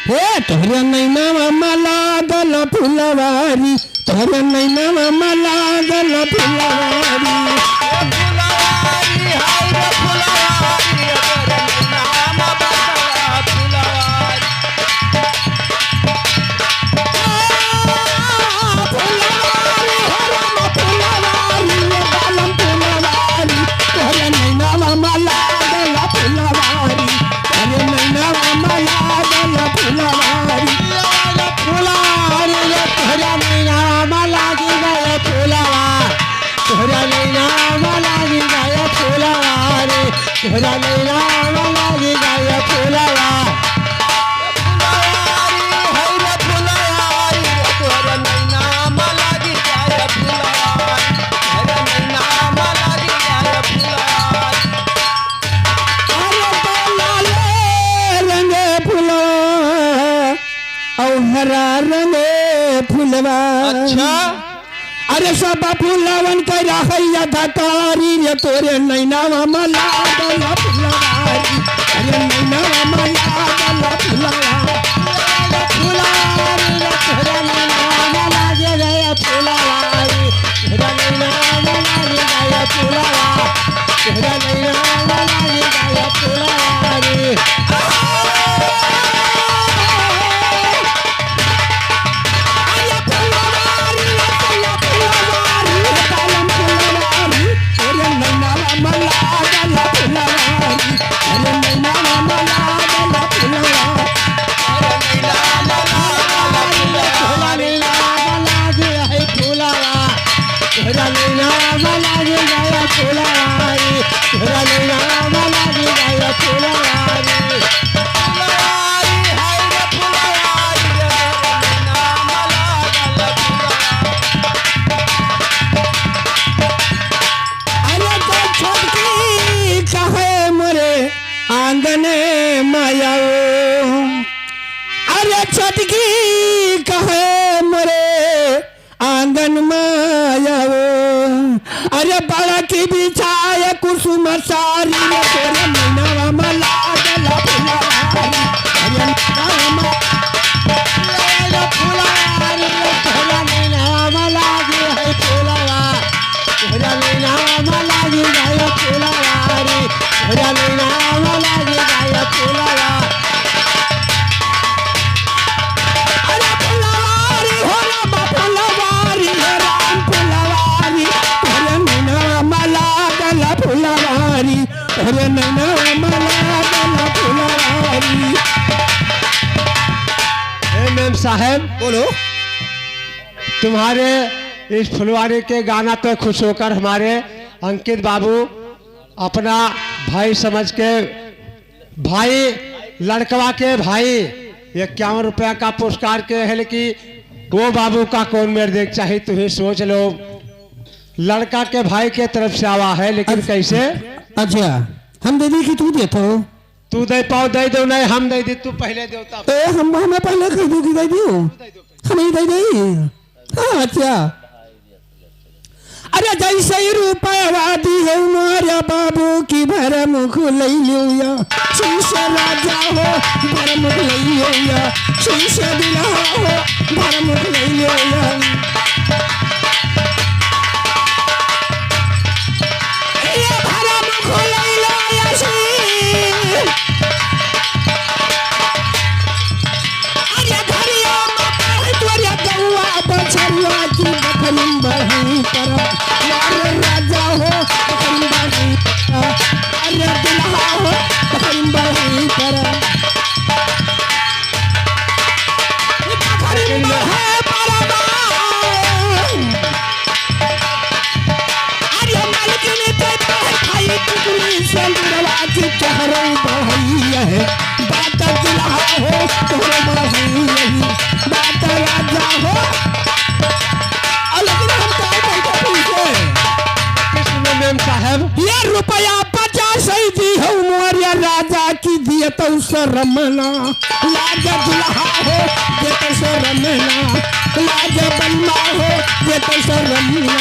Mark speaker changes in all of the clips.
Speaker 1: हे तोहरे नैना मला गल फुलवारी तोहरे नैना मला गल फुलवारी
Speaker 2: अच्छा
Speaker 1: अरे सब फुलवन करा हैया धकारी रे तोरे नैना मला गल फुलवारी अरे नैना मला गल फुलवारी फुलवारी रे तोरे नैना मला गल फुलवारी तोरे नैना मला गल फुलवारी तोरे नैना मला गल फुलवारी आंगने माया अरे छटकी कहे मरे आंगन माया अरे बड़ा की बिछाए कुसुम सारी तोरे नैना मला गल फुलवारी अरे फुलवारी तोरे नैना मला गल फुलवारी तोरे नैना मला गल फुलवारी तोरे नैना मला गल फुलवारी अरे फुलवारी हो राम फुलवारी हो राम फुलवारी तोरे नैना मला गल फुलवारी तोरे नैना मला गल फुलवारी।
Speaker 3: मैम साहब
Speaker 2: बोलो।
Speaker 3: तुम्हारे इस फुलवारी के गाना पे खुश होकर हमारे अंकित बाबू अपना भाई समझ के भाई लड़कवा के भाई 51 रुपया का पुरस्कार के है लेकिन वो बाबू का कौन मेरे देख चाहिए तुम्हें सोच लो लड़का के भाई के तरफ से आवा है लेकिन कैसे
Speaker 1: अच्छा हम दे दी कि तू देता हो
Speaker 3: तू दे पाओ दे दो नहीं हम दे दी तू पहले देवता
Speaker 1: हम हमें पहले कह दो कि दे दियो हमें दे दी हाँ अच्छा अरे जैसे रुपया दी है मारे बाबू की भर मुख ले लिया शीश राजा हो भर मुख ले लिया शीश दिला हो भर मुख ले लिया ये भर मुख ले लिया शीश अरे घरिया माता है तोरे गौआ बछरुआ की बखनी बढ़ी पर राजा हो अरे दुल्हा हो बढ़ी पर अरे मालकिन खाई टुकड़ी से की चेहरे बढ़ी है बात दुल्हा हो तोरे बढ़ी बात राजा हो लेकिन हम
Speaker 3: मैम साहब
Speaker 1: ये रुपया 50 ही दी हो मोरिया राजा की दिए तो शर्मना लाज दुल्हा हो ये तो शर्मना लाज बन्ना हो ये तो शर्मना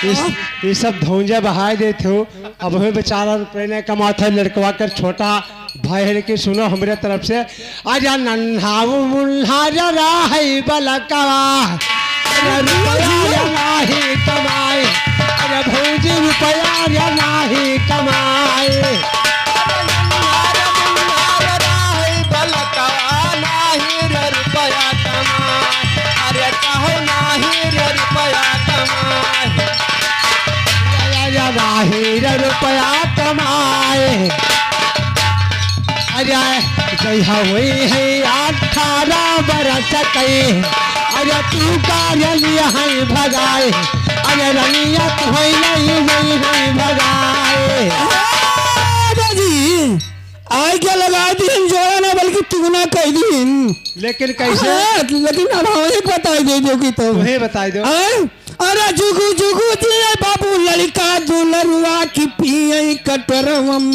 Speaker 3: ये सब धौंजा बहाय देते हो। अब हमें बेचारा रुपये नहीं कमाता है, लड़कवा कर छोटा भाई है। लेकिन सुनो हमारे तरफ से, आजा नन्हा मुन्हा जरा है बलकवा, अरे रुपया नहीं कमाए, अरे भौजी रुपया नहीं कमाए। रुपया कमाए, अरे जय हुई है 18 बरस के, अरे तू का रलिया है भगाए, अरे रलिया तो नहीं भगाए।
Speaker 1: दादी आय क्या लगा दिन जोड़ा ना बल्कि तू ना कह दिन।
Speaker 3: लेकिन कैसे?
Speaker 1: लेकिन अब हमें बता दे जो कि तो
Speaker 3: तुम्हें बता दो।
Speaker 1: अरे जुगु जुगु दिए बाबू लड़का दुलरुआ की पिए कटरवम,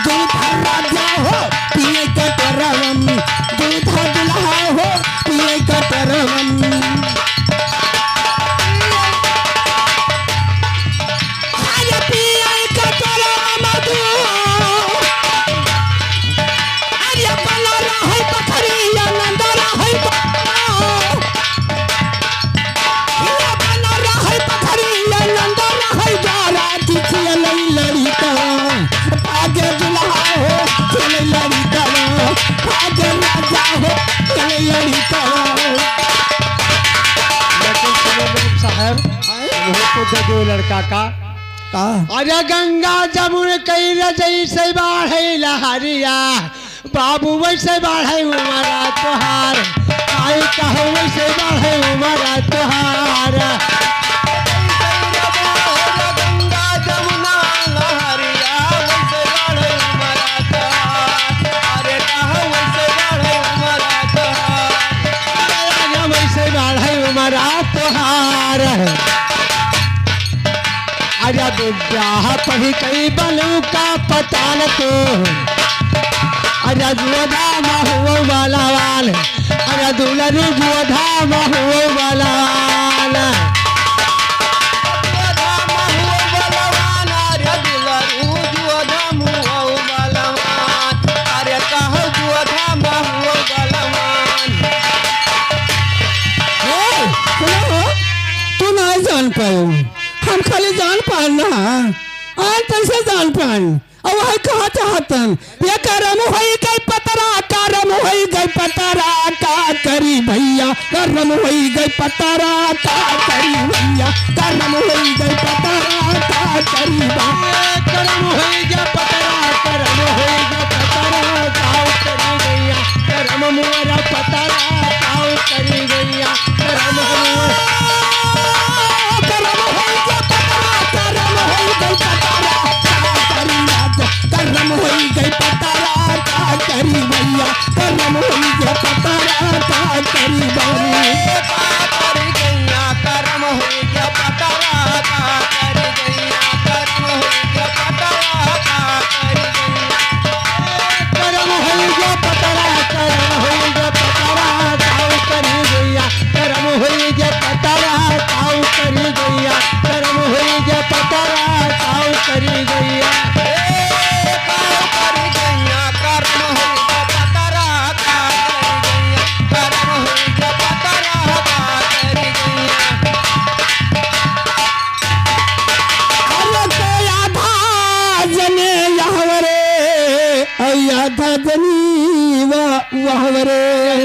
Speaker 1: दूधा राजा हो पिए कटरवम, दूधा दुल्हा हो पिए कटरवम। अरे पिए कटरवम दू, अरे बला रहे पखरी या नंदरा है
Speaker 3: जो लड़का का अरे गंगा जमुन कई रजई से बाढ़े लहरिया, बाबू वैसे बाढ़े उमरा तोहार, आई कहो वैसे बाढ़े उमरा तोहार। गंगा जमुना लहरिया वैसे बाढ़े उमरा तोहार, अरे कहो वैसे बाढ़े उमरा तोहार, वैसे बाढ़े उमरा तोहार। अरे विद्या पढ़ी कई बनू का पता न तो, अरे जोधा महुआ वाला वाल, अरे दुलरू जोधा महुआ वाला वाल, जोधा महुआ वाला वाल, अरे दुलरू जोधा महुआ वाला वाल, अरे कहो जोधा महुआ वाला वाल।
Speaker 1: तू नहीं जान पाओ, हम खाली जान पाना आज कैसे जान पान। अब वही कहा चाहतन ये करम होई गई पतरा, करम होई गई पतरा का करी भैया, करम होई गई पतरा का करी भैया, करम होई गई पतरा का करी भैया,
Speaker 3: करम होई गया पतरा, करम होई गया पतरा काऊ करी भैया, करम मोरा पतरा काऊ करी भैया, करम
Speaker 1: करम होई गई पतारा का करी भैया, करम होई गई पतारा का करी भैया,
Speaker 3: करी गैया, करम होई गया पतरा का करी गैया, करम होई गया पतरा का करी गैया, करम होई गया पतरा, करम होई गया पतरा काऊ करी गैया, करम होई गया पतरा काऊ करी गैया, करम होई गया पतरा काऊ करी गैया।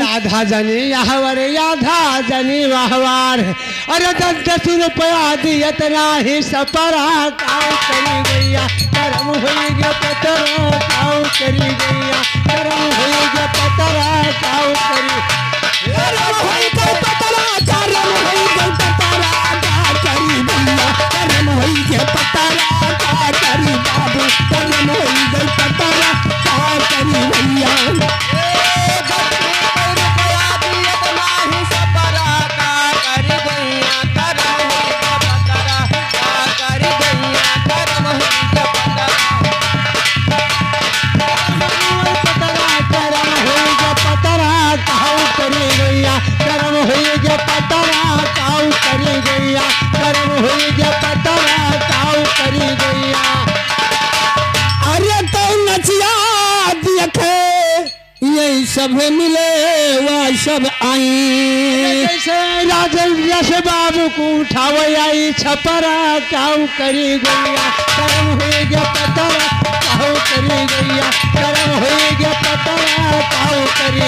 Speaker 3: आधा जनी यहवरे आधा जनी वहवार, अरे 10 रुपया दियत नाही सपरा काऊ करी गैया, करम होई गया पतरा काऊ करी गैया, करम होई गया पतरा काऊ करी,
Speaker 1: करम होई गई पतरा, करम होई गई पतरा का करी भैया, करम होई गई पतरा का करी बाबू, करम होई गई पतरा का करी भैया। आखे यही सब मिले वह सब आई।
Speaker 3: जैसे राजन जैसे बाबू को उठावे आई छपरा काऊ करी गैया करम हो गया पतरा काऊ करी गैया करम हो गया पतरा काऊ करी।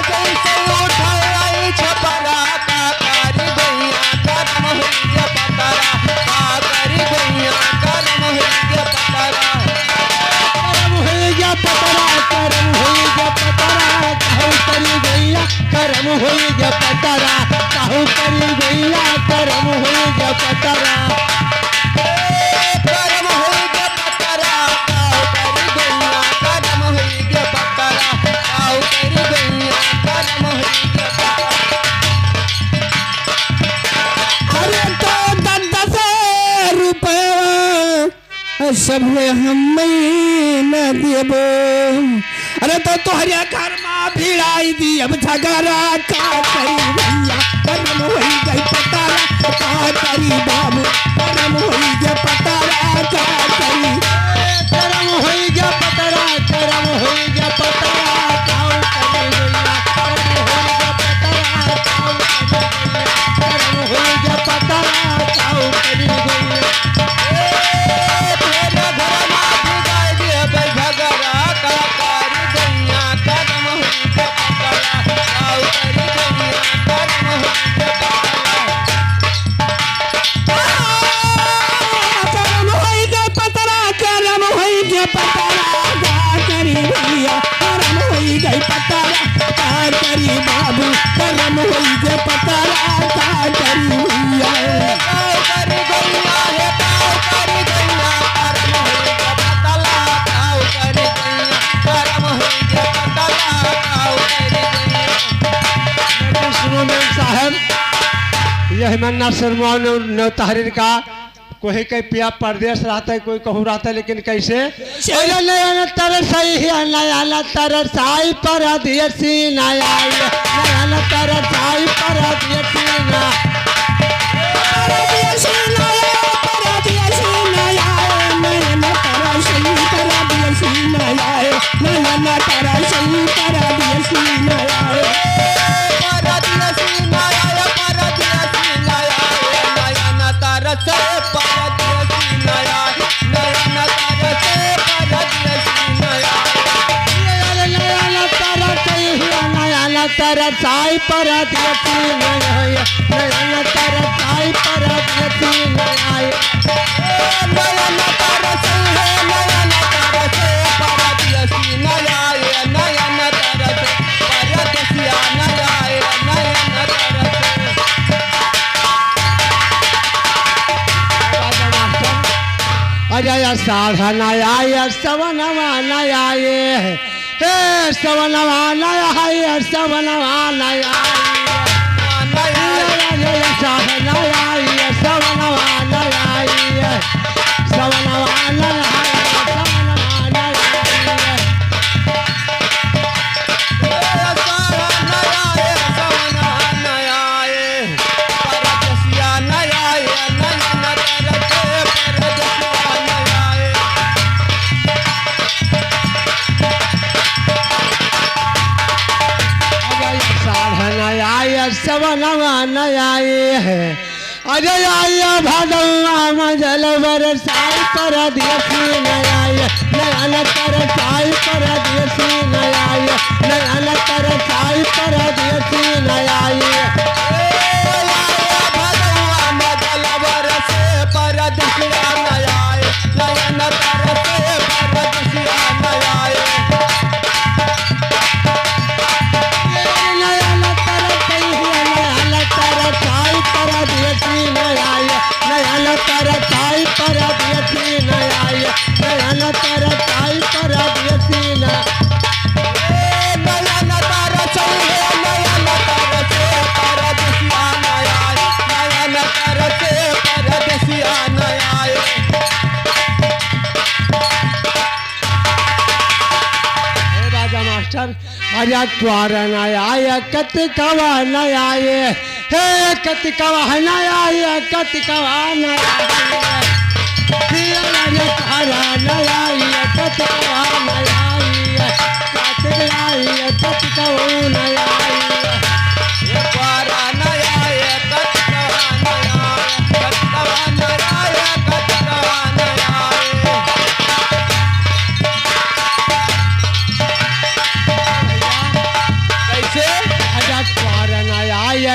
Speaker 2: जैसे उठाए आई छपरा का करी गैया करम हो गया पतरा का करी गैया करम हो गया पतरा
Speaker 3: करम हो गया पतरा करम हो गया पतरा काऊ करी गैया करम हो गया पतरा काऊ करी गैया करम हो गया पतरा।
Speaker 2: करम हो गया पतरा काऊ करी गैया करम हो गया पतरा काऊ करी गैया करम हो गया पतरा।
Speaker 1: अरे तो 10 रुपये सब हम न देबो। अरे तो तोहरे घर में भिड़ाई दी अब झगड़ा का करी भैया करम हो गई पतारा का करी बाबू करम हो गया पतारा का करी।
Speaker 3: करम हो गया पतरा करम हो गया पतरा काऊ करी गैया करम हो गया पतरा काऊ करी गैया करम हो गया पतरा काऊ करी गैया।
Speaker 2: तेरे घर में भिगाई दिए भाई झगड़ा का करी गैया करम हो गया पतरा काऊ करी गैया करम हो गया
Speaker 1: करम हो गया पतरा का करी भैया करम हो गई पतरा का करी बाबू करम हो गया पतरा का करी भैया।
Speaker 2: काऊ करी गैया है काऊ करी गैया करम हो गया पतला काऊ करी गैया करम हो गया पतला काऊ करी गैया।
Speaker 3: लेकिन सुनो मेम साहब यह मन्ना शर्मा ने तहरीर का कोई कहीं पिया परदेश रहता है कोई कहूँ रहता है लेकिन कैसे नया तरसाई नया तरसाई परदेसी नया नया तरसाई परदेसी ना
Speaker 1: परदेसी नया परदेसी नया नया तरसी परदेसी नया नया तरसी परदेसी नया।
Speaker 2: परदेसी नया परदेसी नया नया तरस परदेसी नया नया तरस परदेसी नया।
Speaker 3: नया तरसाई परदेसी नया नया तरसाई परदेसी नया।
Speaker 2: नया तरस है नया तरस परदेसी नया नया तरस परदेसिया नया नया तरस।
Speaker 3: अजय साधा नया सवनवा नया ये सवनवा नया ये सवनवा नया अजय साधा नया ये सवनवा नया ये सवनवा नया सवनवा नया। सवनवा नया है अजय आया भगवा मजल बरसाई परदेसी नया नया तरसाई परदेसी नया नया तरसाई परदेसी नया। अजा द्वार नया कत कवा नया हे कत कवा नया कत कवा नया नया कत कवा नया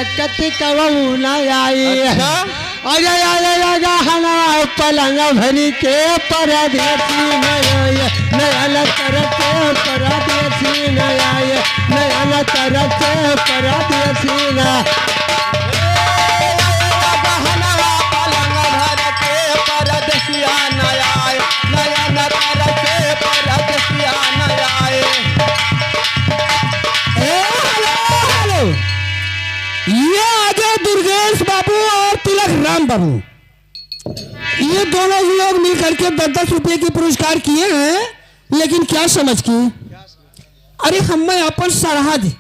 Speaker 3: दिक्कत कबू न आई।
Speaker 2: अच्छा
Speaker 3: अरे अरे गहना पलंग भरी के परदेसी नयन तरते परदेसी न आए नयन तरते परदेसी न।
Speaker 2: गहना पलंग भर के परदेसिया न आए नयन तरते परदेसिया न आए।
Speaker 1: हेलो, ये आगे दुर्गेश बाबू और तिलक राम बाबू, ये दोनों लोग मिलकर के 10-10 रुपए के पुरस्कार किए हैं, लेकिन क्या समझ के? अरे हमें अपन सरहद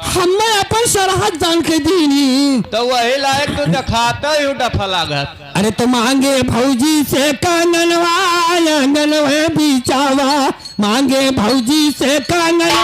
Speaker 1: हमें अपन सरहद जान के दी नहीं,
Speaker 2: तो वही लायक तो दिखाता ही डफा लागत।
Speaker 1: अरे तो मांगे भौजी से काननवा आंगन में बिचावा, मांगे भौजी से कानन